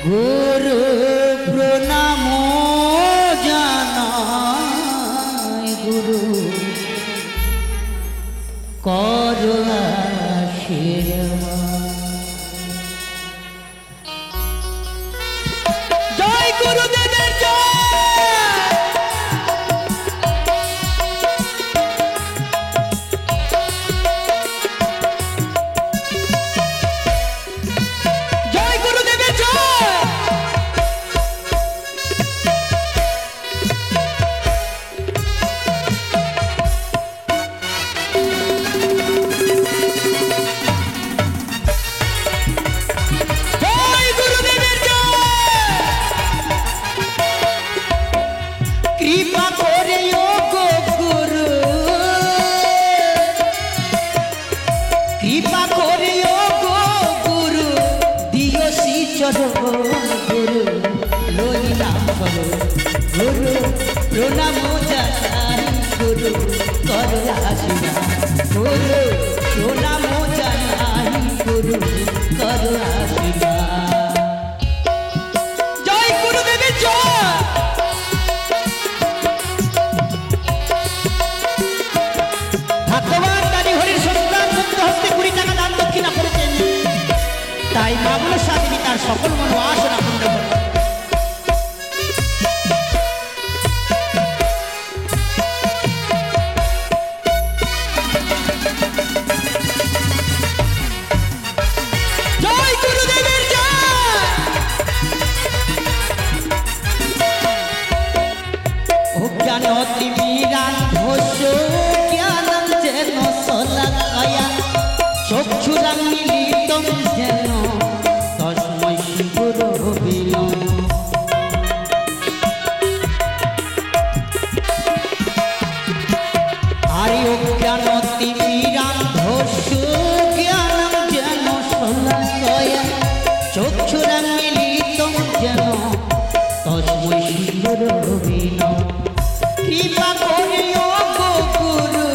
গুরু প্রণাম জানাই গুরু কর আশীর্বাদ। জয় গুরুদেবের গুরু লই নাম করো গুরু প্রণাম জানাই গুরু কর আশীর্বাদ। গুরু প্রণাম জানাই গুরু কর আশীর্বাদ। জয় গুরুদেবের জয়। ভাগ্যবান দানি হরির সন্তান মুক্ত হস্তে 20 টাকা দান দক্ষিণা করেছেন, তাই মা বলে স্বামী তার সকল মনোবাসনা পূর্ণ করে। জয় গুরুদেবের জয়। অজ্ঞান তিমিরান ঘোষ জ্ঞান যেন সলাকায়া চক্ষুরাম মিলিতম যেন তস্মৈ গুরু বিনো। আরে অজ্ঞান তিমিরান ঘোষ জ্ঞান যেন সলাকায়া চক্ষুরাম মিলিতম যেন তস্মৈ গুরু বিনো। কৃপা করিও গো গুরু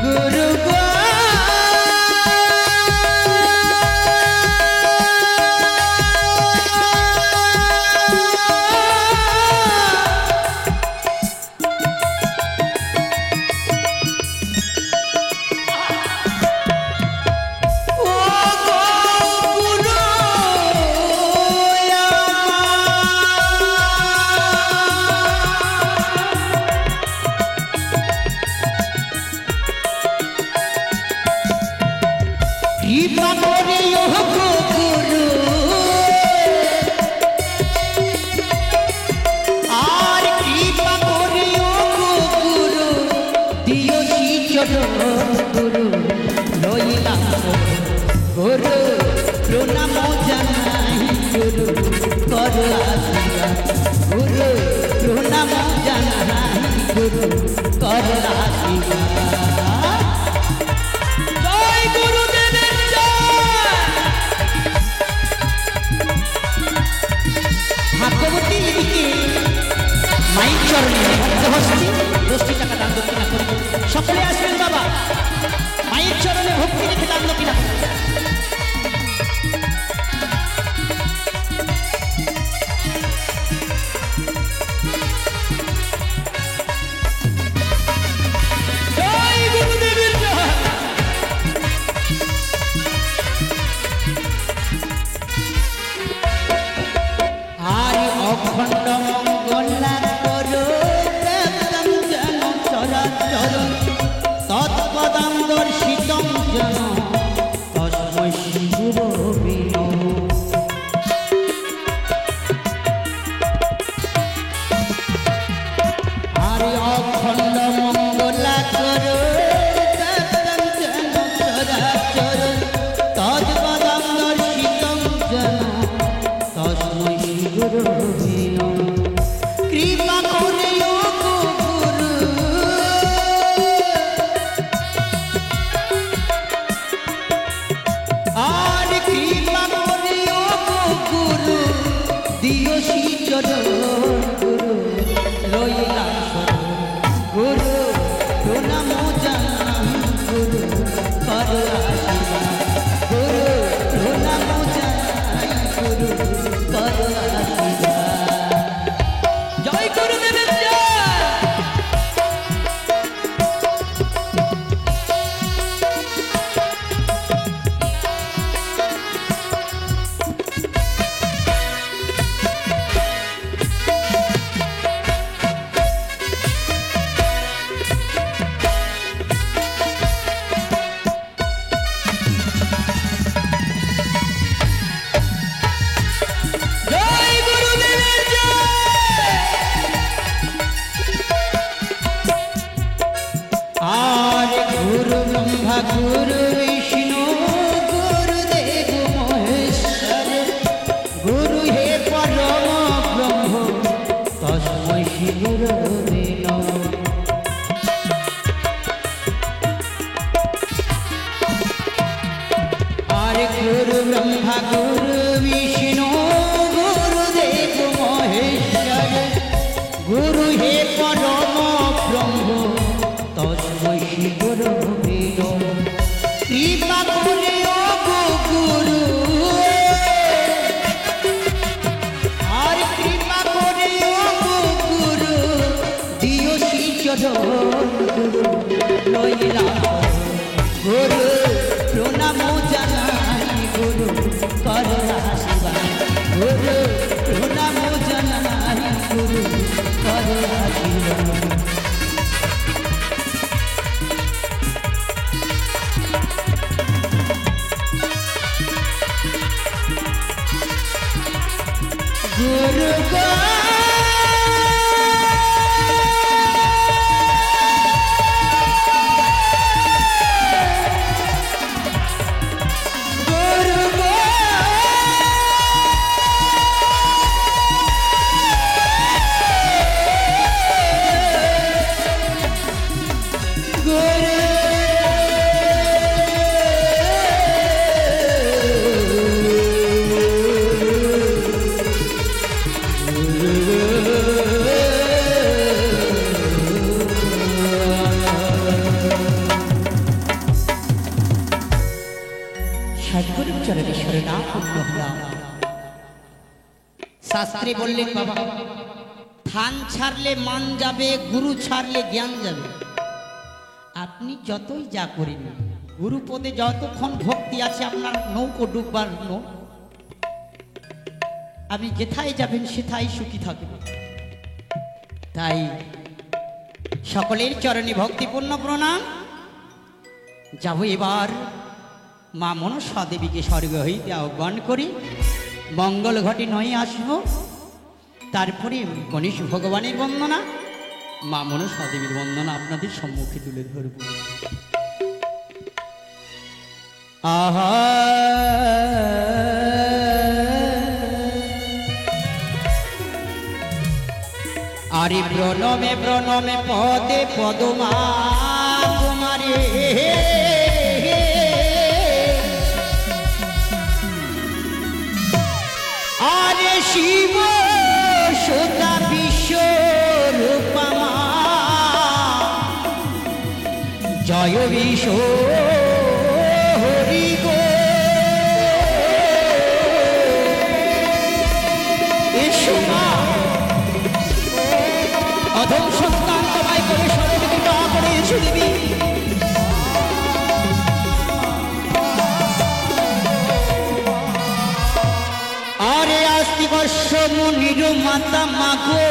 গুরু গো। কৃপা করিও গো গুরু আর কৃপা করিও গো গুরু দিও চরণ গুরু লই নাম গুরু প্রণাম জানাই গুরু কর আশীর্বাদ। গুরু প্রণাম জানাই গুরু কর আশীর্বাদ। জয় গুরুদেবের জয়। ভাগ্যবতী লিপিকে মায়ের চরণে ভক্তহস্তে 10 টাকা দান দক্ষিণা করবেন। সকলে আসবেন বাবা, মায়ের চরণে ভক্তি রেখে দান দক্ষিণা করবেন। জয় গুরুদেবের জয়। আরে অখণ্ড মঙ্গলা করো দেবতম যেন চরাচর তৎপদম দর্শিতম যেন তস্মৈ গুরু বিনো। আরে অখণ্ড মঙ্গলা করো দেবতম যেন চরাচর তৎপদম দর্শিতম যেন তস্মৈ গুরু বিনো। কৃপা করিও গো গুরু প্রণাম জানাই গুরু করো আশীর্বাদ গুরু প্রণাম জানাই গুরু করো আশীর্বাদ জয় গুরুদেবের জয় गुरु विष्णु गुरुदेव महेश्वर गुरु हे परम ब्रह्म तस्मै श्री गुरुवे नमः आरे गुरु ब्रह्मा गुरु विष्णु गुरुदेव महेश्वर गुरु हे परम ब्रह्म तस्मै श्री गुरुवे कृपा करे ओ गुरु और कृपा करे ओ गुरु दियो श्री चरण गुरु लइला गुरु प्रणाम জানাই गुरु करो आशीर्वाद गुरु प्रणाम জানাই गुरु करो आशीर्वाद गुरु शास्त्री बोलें बाबा थान छाड़ले मान जाबे गुरु छाड़ले ज्ञान जाबे आपनी যতই যা করেন गुरु पदे যতক্ষণ ভক্তি আছে আপনার নৌকো ডুববার নো আপনি যেথায় যাবেন সেথায় সুখী থাকবেন তাই সকলের চরণে ভক্তিপূর্ণ প্রণাম যাব এবার মা মনসা দেবীকে স্বর্গ হইতে আহ্বান করি मंगल घटे नये आसबो तारपरे गणेश भगवानेर वंदना मा मनसा देवीर वंदना आपनादेर सम्मुखे तुले धरब आहा आरे प्रणमे प्रणमे पदे पदमा कुमारे आरे शिव सुता विश्व रूपमा जय विश्व हरि गो अधम सन्तान तमाय करे सर्वदिके ता करेछे देवी मुनिर माता मागो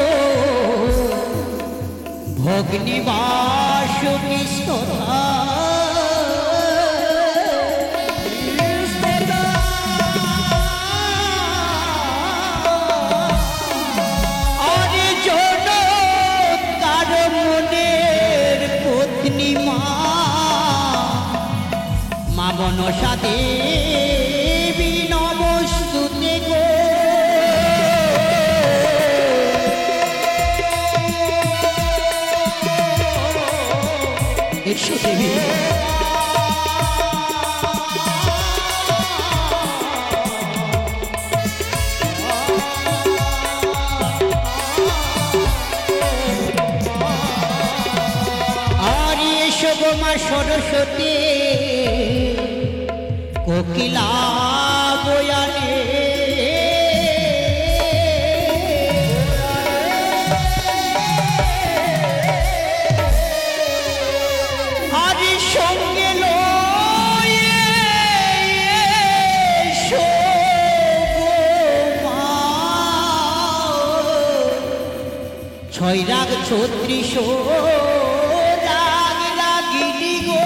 भग्निवास अरे जन तार मनेर पत्नी मा मनसा देवी नमस्तुते गो देवी आरे মা সরস্বতী কোকিলা বয়ানে আরে সঙ্গে ছয় রাগ ৩৬ রাগ রাগিনী গো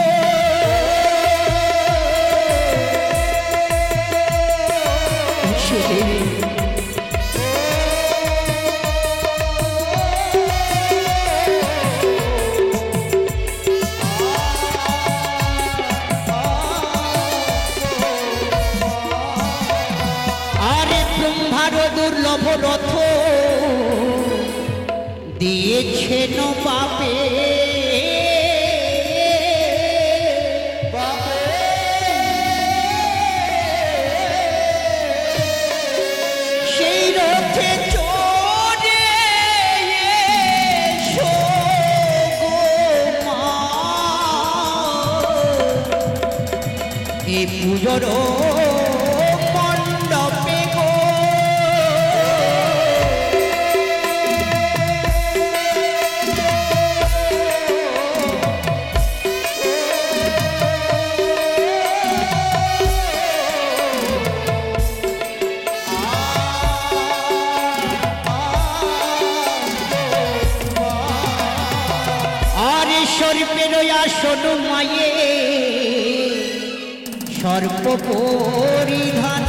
আরে ব্রহ্মার দুর্লভ রথ দিয়েছেন বাপে সেই রথে চড়ে এসো গো মা এই পুজোর মণ্ডপে গো সর্পের আসন মায়ে সর্প পরিধান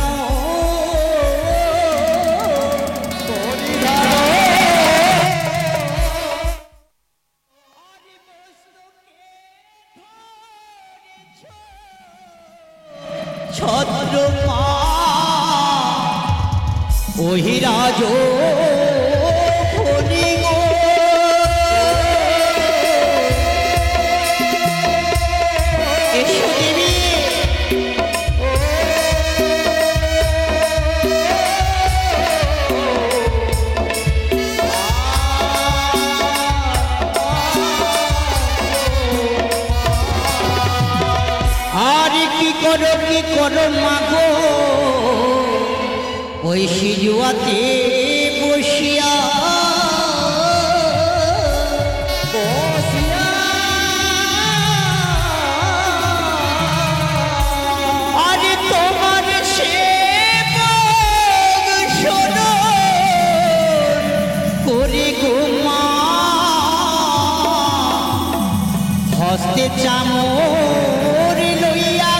ছত্র মা ওহিরাজ কি করো মাগো ওই সিজুয়াতে বসিয়া আরে তোমার সে শোনো করে গো মা হস্তে চামর লইয়া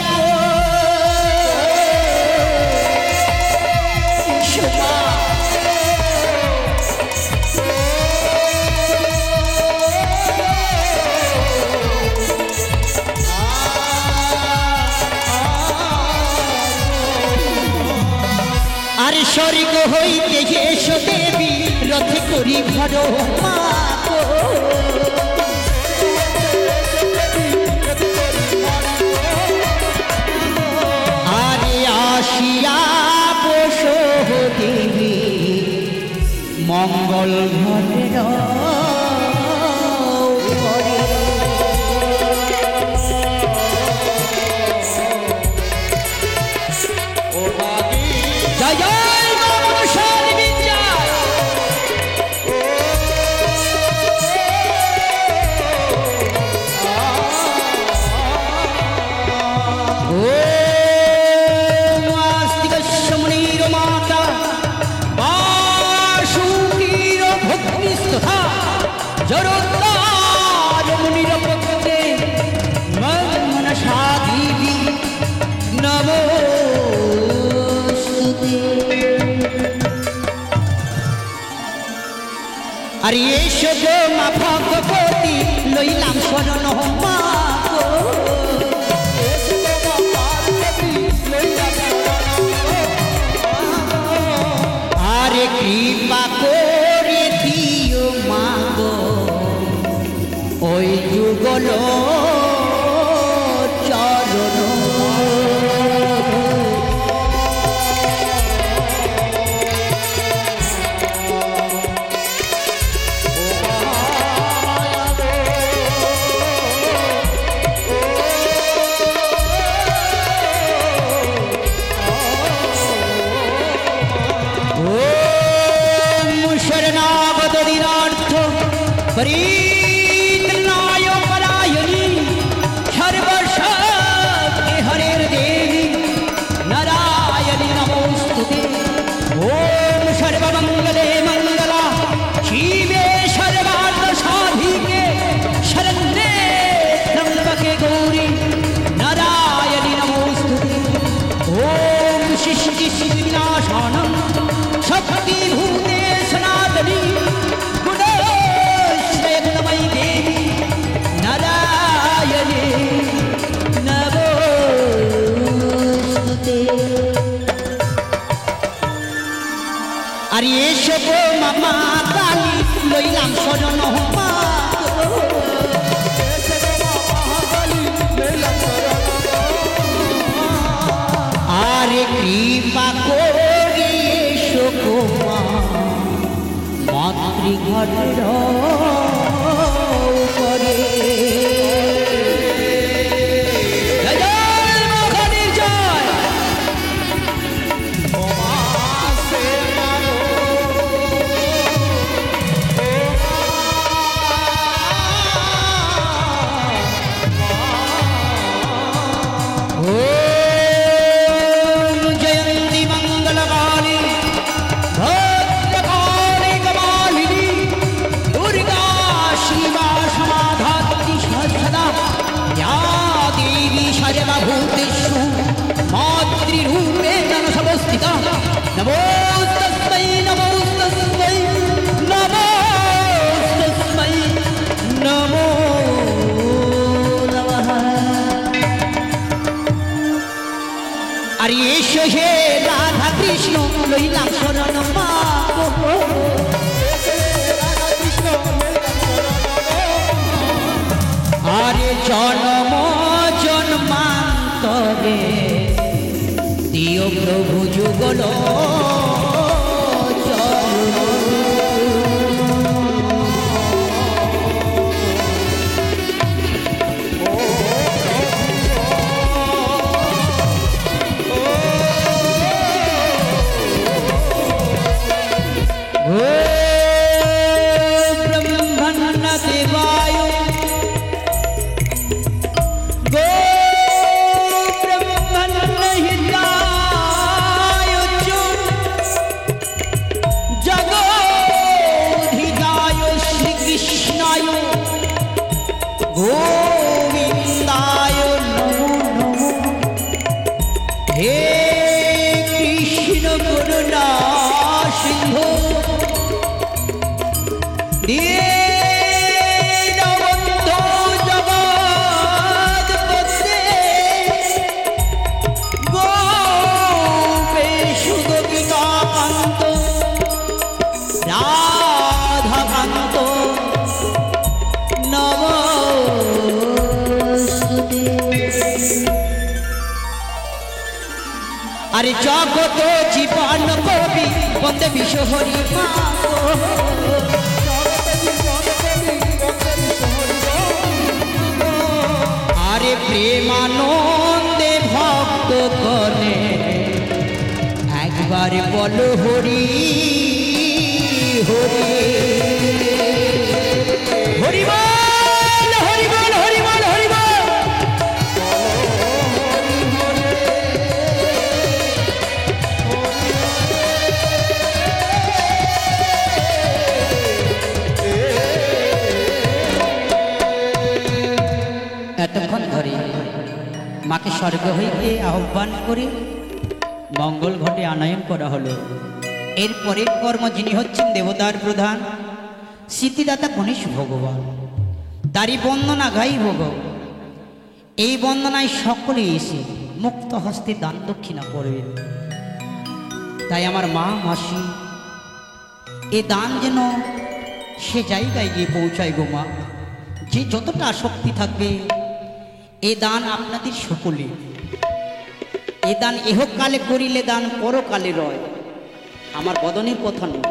আরে স্বর্গ হইতে এসো দেবী রথে করি ভর মা গো আরে আসিয়া বসো দেবী মঙ্গল ঘটের আর এসো গো মা ভগবতী লইলাম শরণ মা গো আরে কৃপা করে দিও মা গো ওই যুগল চরণ আর এসো গো মামা কালী লইলাম শরণ মা আরে কৃপা করে এসো গো মা মাতৃঘরের উপরে मातृरूपे जनसवस्थिता नमोस्तस्मै नमोस्तस्मै नमोस्तस्मै नमो नमः अरे एषो हे राधा कृष्ण लइलाम शरण मा अरे जन्म जन्मान्तरे दियो प्रभु जुगल गोविंदाय नमो नमो हे कृष्ण करुणा सिंधु दीनबंधु जगत्पते गोपेश गोपिकाकान्त राधाकान्त अरे जगत जीवन कवि बंदे विश्व हरि अरे प्रेमानंदे भक्त कने एक बार बोलो हरि हरि हरि এতক্ষণ ধরে মাকে স্বর্গ হইতে আহ্বান করে মঙ্গল ঘটে আনয়ন করা হলো। এরপরে কর্ম যিনি হচ্ছেন দেবতার প্রধান সিদ্ধিদাতা গণেশ ভগবান, তারই বন্দনা গাই ভোগ। এই বন্দনায় সকলে এসে মুক্ত হস্তে দান দক্ষিণা করবেন। তাই আমার মা মাসি এ দান যেন সে জায়গায় গিয়ে পৌঁছায় গো মা। যে যতটা শক্তি থাকবে এ দান আপনাদের সকলে, এ দান এহকালে করিলে দান পরকালে রয়। আমার বদনের কথা নেই,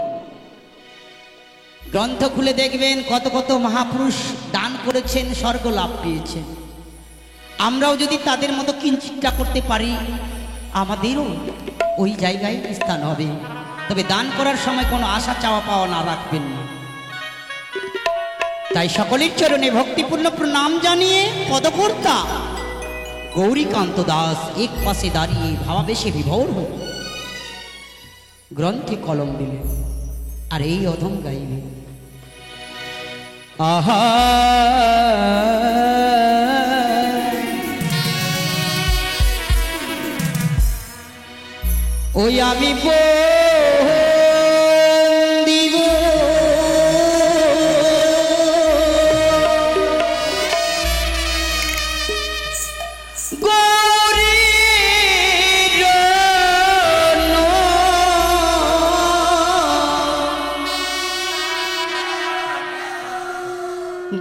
গ্রন্থ খুলে দেখবেন কত কত মহাপুরুষ দান করেছেন, স্বর্গ লাভ পেয়েছেন। আমরাও যদি তাদের মতো কিঞ্চিৎটা করতে পারি আমাদেরও ওই জায়গায় স্থান হবে। তবে দান করার সময় কোনো আশা চাওয়া পাওয়া না রাখবেন না। তাই সকলের চরণে ভক্তিপূর্ণ প্রণাম জানিয়ে পদকর্তা গৌরীকান্ত দাস এক পাশে দাঁড়িয়ে ভাবাবেশে বিভোর হোক গ্রন্থে কলম দিলে আর এই অধম গাইলে। আহা ওই আমি দিব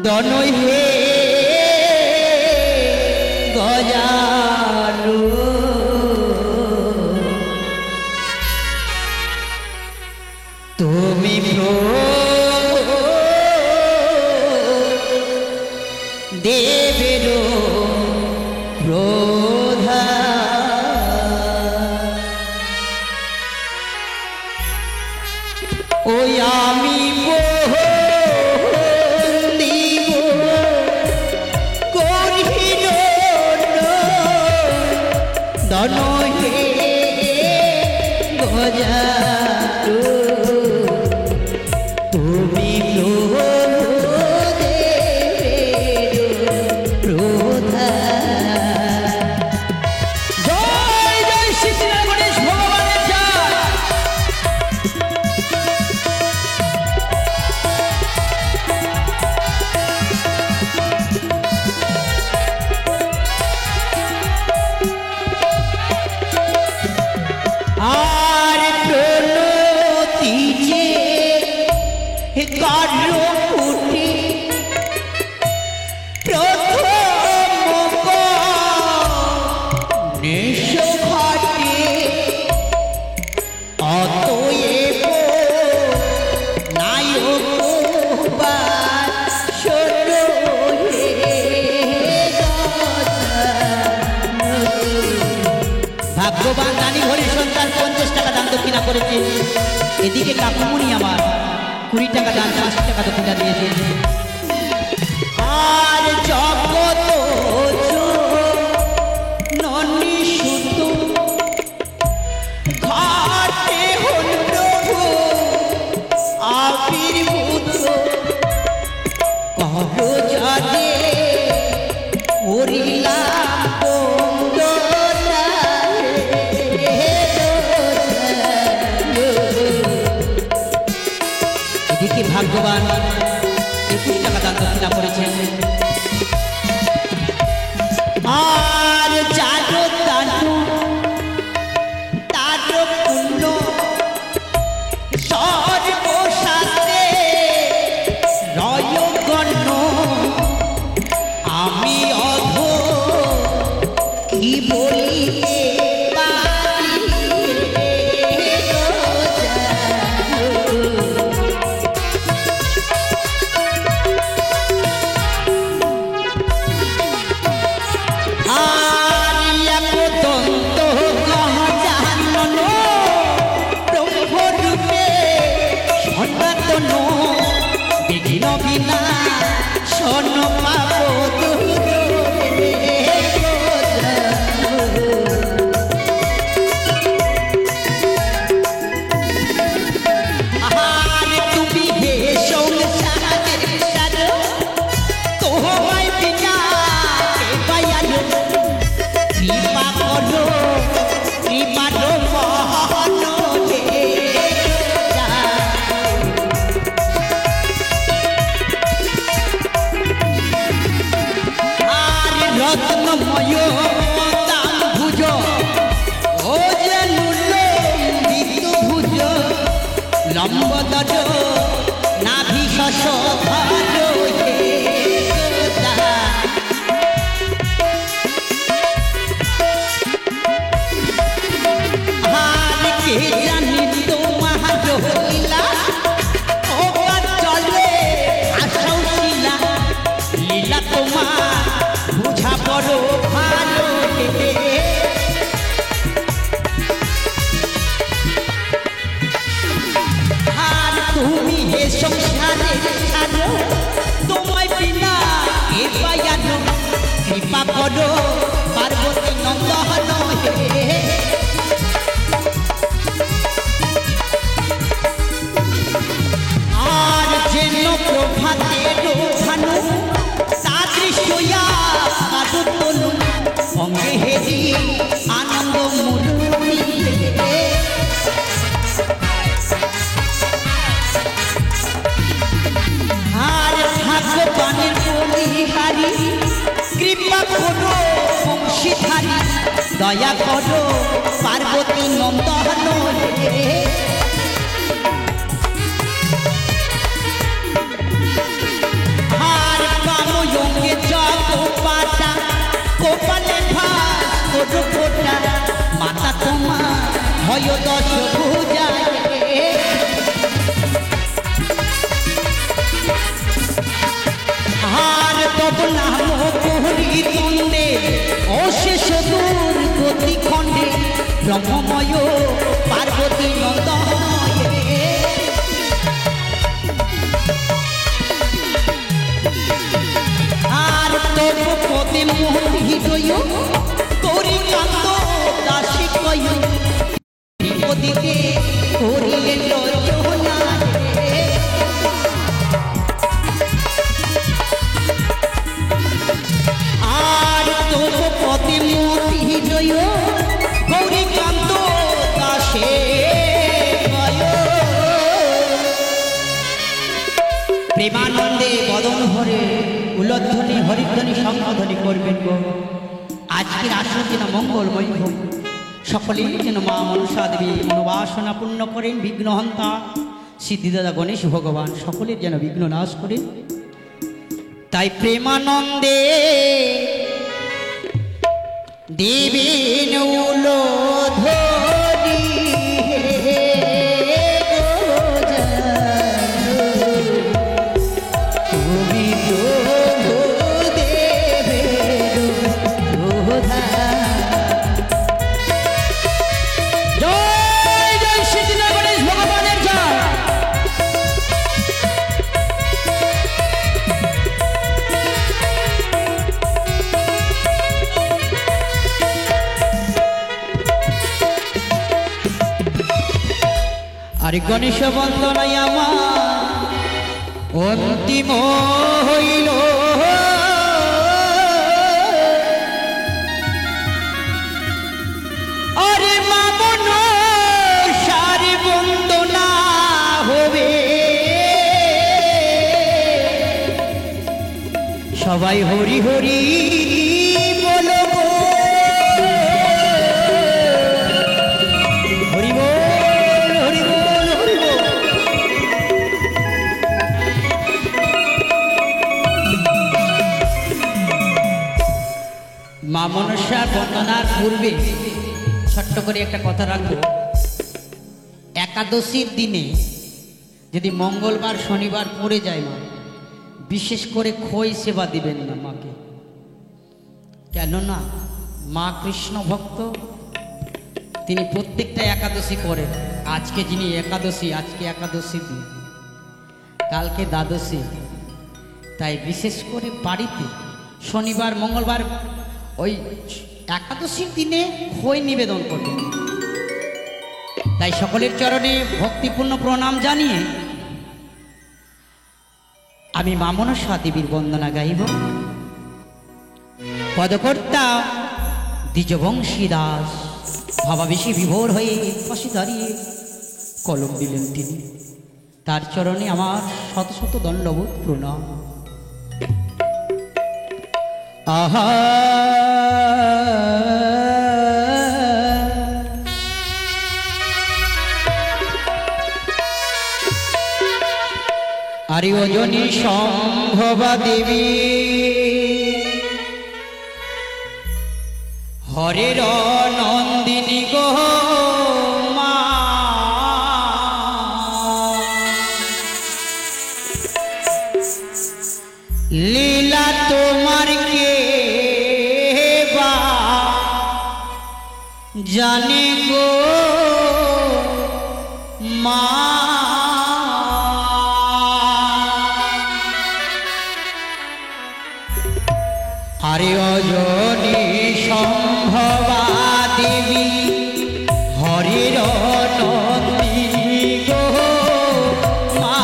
দনই হে গজালো তুমি দেবের প্রধা ওই আমি দনহে গজালো তুমি প্রধা জয় জয় শ্রীকৃষ্ণ গণেশ ভগবানের জয়। আর প্রণতি যে কার্য ফুটি প্রথম ঘাটে অতএব নায়ক ভাগ্যবান দানি ঘরের সন্তান 50 টাকা দান দক্ষিণা করেছে। এদিকে কাকুমনি আমার 20 টাকা দান 80 টাকা দক্ষিণা দিয়েছে। আর জগৎ ননি সুত ঘাটে হল প্রভু আবির্ভূত করো যাদে ওরিলাম ভাগ্যবান 21 টাকা দান দক্ষিণা করেছেন। আর যার দানু তার পুণ্য সর্বশাস্ত্রে রয়গণ্য আমি অধ কি বলিতে বিনা শোন পাবো তুমি হে সংসারের সার তোমায় বিনা পাইয়ালো কৃপা করো কৃপা মহন রত্নময় দাম ভুজ ও যে লম্বিত ভুজ লম্বদর নাভি শশ কে জানি তোমার লীলা চলে আসাও লীলা লীলা তোমার বুঝা বড় ভালো আর তুমি হে সংসারের সার তোমায় বিনা কে পাইয়ানো কৃপা করো পার্বতী নন্দন আর যেন প্রভাতের ভানু সাদৃশ্যয়া কাদুতলু সঙ্গে হেরি আনন্দ মুরুলি আর ভাগ্যবানের বলিহারি কৃপা করো বংশীধারী দয়া করো পার্বতী নন্দন আর ও দশ পূজায় আর তব নাম পুরী দ্বন্দ্বে অশেষ দূর গতি খণ্ডে ব্রহ্মময় পার্বতী নন্দময় আর তব পদে মোহন হৃদয় গৌরী কান্ত দাসী কয় বিপদীতে করিলেন রচনা আর তব পদে মোহন হৃদয় গৌরী কান্ত দাসে প্রেমানন্দে বদন ভরে উলধ্বনি হরিধ্বনি শঙ্খধ্বনি করবেন গো। আজকের আসর যেন মঙ্গলময় হোক, সকলেই যেন মা মনসা দেবী মনোবাসনা পূর্ণ করেন। বিঘ্নহন্তা সিদ্ধিদাতা গণেশ ভগবান সকলের যেন বিঘ্ন নাশ করেন। তাই প্রেমানন্দে দেবেন উলধ্বনি আর গণেশ বন্দনায় আমার অন্তিম হইল আরে মামন সারি বন্দনা হবে সবাই হরি হরি বলো মা মনসা বন্দনার পূর্বে ছোট্ট করে একটা কথা রাখবো। একাদশীর দিনে যদি মঙ্গলবার শনিবার পড়ে যায় মা, বিশেষ করে খই সেবা দিবেন না মাকে, কেননা মা কৃষ্ণ ভক্ত, তিনি প্রত্যেকটা একাদশী করেন। আজকে যিনি একাদশী, আজকে একাদশী দিন, কালকে দ্বাদশী, তাই বিশেষ করে বাড়িতে শনিবার মঙ্গলবার ওই একাদশীর দিনে খই নিবেদন করবেন। তাই সকলের চরণে ভক্তিপূর্ণ প্রণাম জানিয়ে আমি মা মনসা দেবীর বন্দনা গাইব। পদকর্তা দ্বিজবংশী দাস ভাবাবেশী বিভোর হয়ে পাশে দাঁড়িয়ে কলম দিলেন তিনি। তার চরণে আমার শত শত দণ্ডবোধ প্রণাম। আহা আরে ওজনী সম্ভবা দেবী হরের নন্দিনী গো মা, লীলা তোমার কে বা জানে গো মা। আরে অজনী সম্ভবা দেবী হরির নন্দিনী গো মা,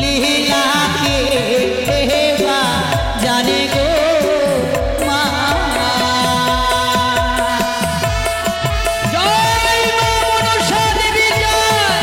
লীলাকে বা জানে গো মা। জয় মা মনসা দেবী জয়।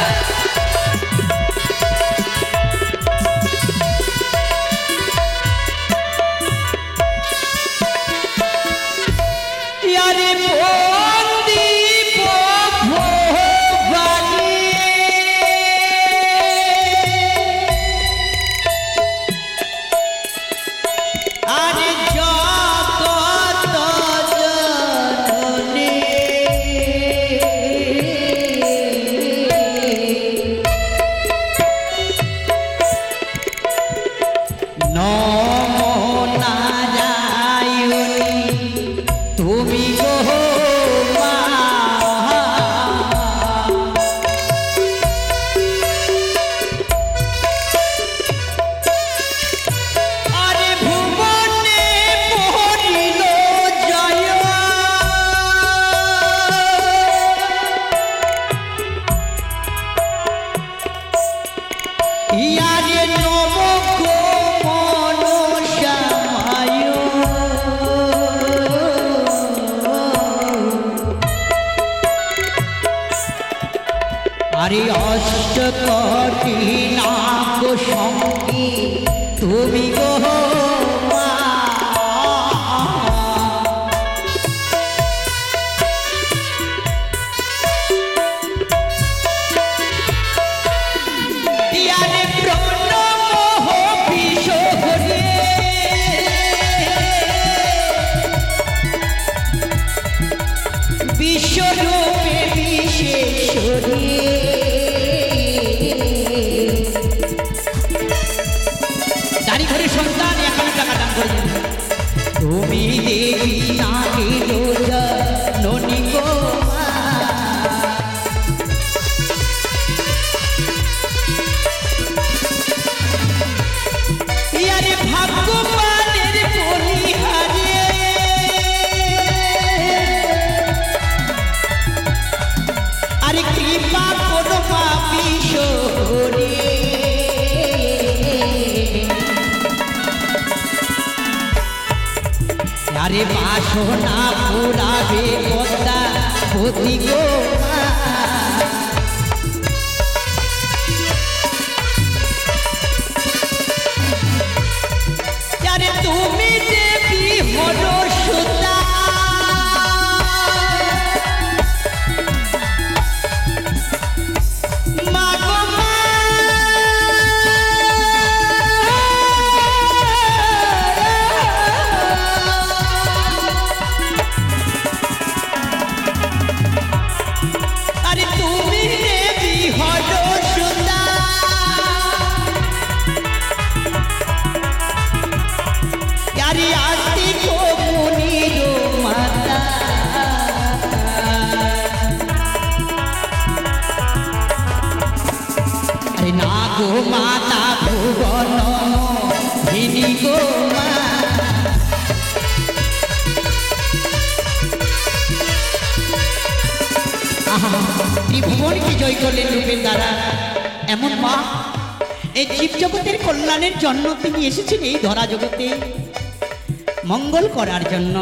করি না গো সঙ্গী তুমি গো মা। ইয়ারে প্রণমোহ বিষহরে বিশ্বরূপে বিশেষরে দাড়ি ঘরে সন্তান 1,000 টাকা দান করে তুমি দেবী নাকি রোজা ননি গো মা। ইয়ারে ভাগ্যবানের বলিহারে আরে কৃপা করো মা বিশ্বরে। আরে বাসনা পুরাবে পদ্মা পতি গো মা। আরে তুমি দেবী হলো সুতা মা গো মা। আরে তুমি দেবী হলো সুতা আরে আস্তি গো মুনির মাতা। আরে না গো মাতা ভুবন ভিনি গো মা। ত্রিভুবনকে জয় করলেন রূপের দ্বারা এমন মা। এই জীব জগতের কল্যাণের জন্য তিনি এসেছেন এই ধরা জগতে মঙ্গল করার জন্য।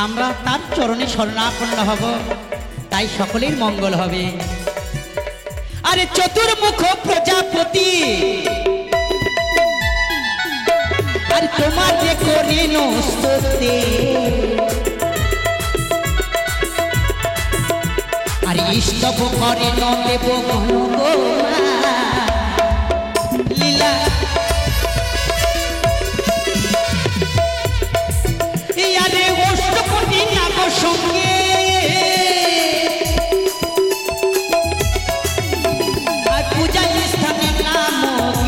আমরা তার চরণে শরণাপন্ন হব, তাই সকলের মঙ্গল হবে। আরে চতুর্মুখ প্রজাপতি আর তোমার যে করিন স্তুতি আর স্তব করিন দেব গণ গো মা। লীলা ইয়ারে অষ্টকোটি নাগ সঙ্গে আর পূজা স্থানে নাম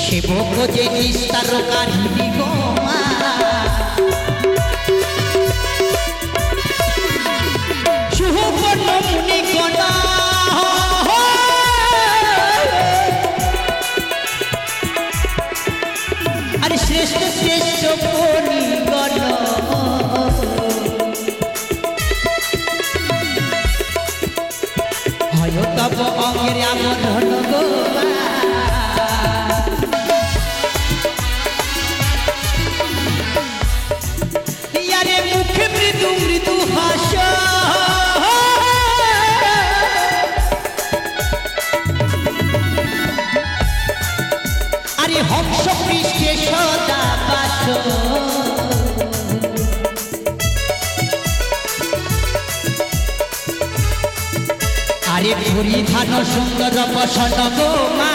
সেবক যে নিস্তার কাহিনী গো মা। সুবর্ণ মুনি গণ আরে শ্রেষ্ঠ শ্রেষ্ঠ মুনিগণ হয় তব অঙ্গের আমরণ গো মা। ইয়ারে মুখে মৃদু মৃদু হাস আরে হংস পৃষ্ঠে সদা বাস। আরে পরিধান সুন্দর বসন গো মা।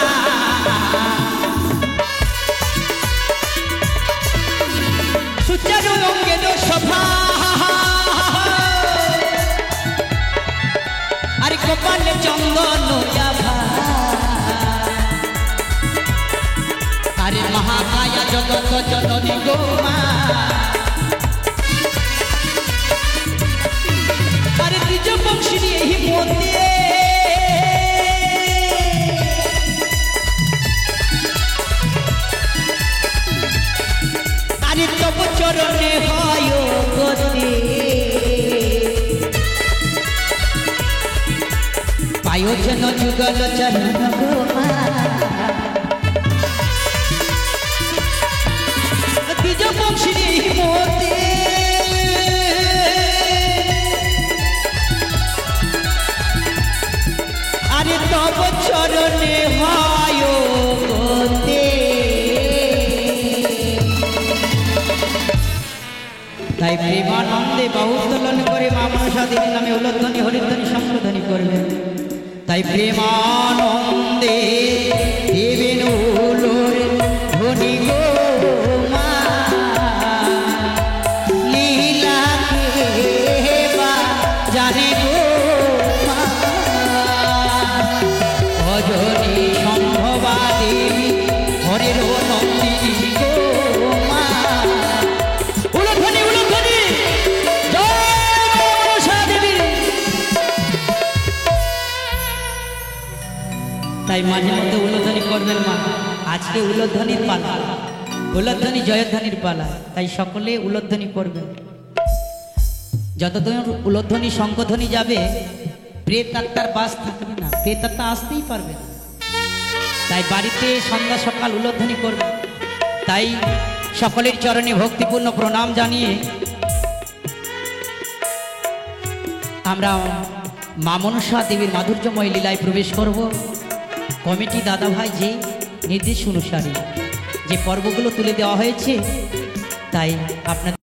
সুচারু অঙ্গের শোভা আরে কপালে চন্দন যাভা আরে মহাকায়া জগত জননী গো মা। আরে দ্বিজ বংশী এই মতে আরে তব চরণে হয় গতি পায়োজন যুগল চরণ গো মা। দ্বিজ বংশী এই মতে চরণে হয় গতে। তাই প্রেমানন্দে বাহু উত্তোলন করে মা মনসা দেবীর নামে উলধ্বনি হরিধ্বনি শঙ্খধ্বনি করবেন। তাই প্রেমানন্দে দেবেন উলোর ধ্বনি গো মা, লীলা কে বা জানে গো মা, ভজনী সম্ভবা দেবী হরের নন্দিনী গো মা। উলধ্বনি উলধ্বনি জয় মনসা দেবী। তাই মাঝে মধ্যে উলধ্বনি করবেন মা। আজকে উলধ্বনির পালা, উলধ্বনি জয়ধ্বনির পালা, তাই সকলে উলধ্বনি করবেন। যতদিন উলধ্বনি শঙ্খধ্বনি যাবে প্রেত আত্মার বাস থাকবে না, প্রেত আত্মা আসতেই পারবে না। তাই বাড়িতে সন্ধ্যা সকাল উলধ্বনি করবে। তাই সকলের চরণে ভক্তিপূর্ণ প্রণাম জানিয়ে আমরা মা মনসা দেবীর মাধুর্যময় লীলায় প্রবেশ করব। কমিটি দাদা ভাই যে নির্দেশ অনুসারে যে পর্বগুলো তুলে দেওয়া হয়েছে, তাই আপনাদের